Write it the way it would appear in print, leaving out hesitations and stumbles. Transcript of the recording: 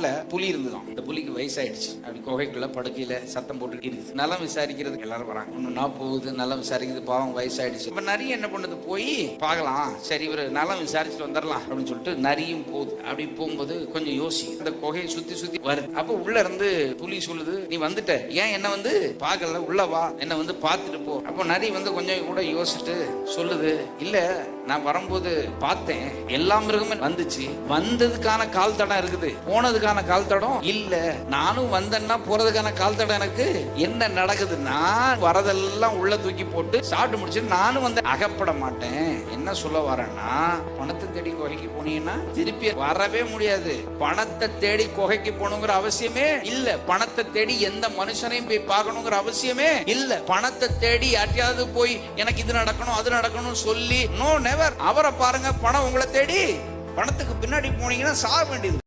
காட்டுல புலி இருந்துதான். இந்த புலிக்கு வயசாயிடுச்சு. அப்படி குகைக்குள்ள படுக்கையில சத்தம் போட்டு இருக்குது. நலம் விசாரிக்கிறதுக்கு எல்லாரும் வராங்க. ஒண்ணுன்னா போகுது, நலம் விசாரிக்கிறது. பாவம் வயசாயிடுச்சு. இப்ப நரி என்ன பண்ணுது, போய் பார்க்கலாம், சரி இவரு நலம் விசாரிச்சுட்டு வந்துடலாம் அப்படின்னு சொல்லிட்டு நரியும் போகுது. அப்படி போகும்போது கொஞ்சம் யோசி, இந்த குகையை சுத்தி சுத்தி வருது. அப்ப உள்ள இருந்து புலி சொல்லுது, நீ வந்துட்ட, ஏன் என்ன வந்து பார்க்கல, உள்ள வா, என்ன வந்து பார்த்துட்டு போ. அப்போ நரி வந்து கொஞ்சம் கூட யோசிச்சுட்டு சொல்லுது, இல்ல நான் வரும்போது பார்த்தேன், எல்லா மிருகமும் வந்துச்சு, வந்ததுக்கான கால் தடம் இருக்குது, போனதுக்கான கால் தடம் இல்ல. நானும் வந்தேன்னா போறதுக்கான கால் தடம் எனக்கு என்ன நடக்குதுன்னா, வரதெல்லாம் உள்ள தூக்கி போட்டு சாப்பிட்டு முடிச்சுட்டு நானும் வந்து அகப்பட மாட்டேன். என்ன சொல்ல வரேன்னா, பணத்தை தேடி குகைக்கு போனீங்கன்னா திருப்பி வரவே முடியாது. பணத்தை தேடி குகைக்கு போகணுங்கிற அவசியமே இல்ல. பணத்தை தேடி எந்த மனுஷனையும் போய் பார்க்கணுங்கிற அவசியமே இல்ல. பணத்தை தேடி யார்ட்டையாவது போய் எனக்கு இது நடக்கணும் அது நடக்கணும் சொல்லி, நோ நெவர். அவரை பாருங்க, பணம் உங்களை தேடி. பணத்துக்கு பின்னாடி போனீங்கன்னா சாக வேண்டியது.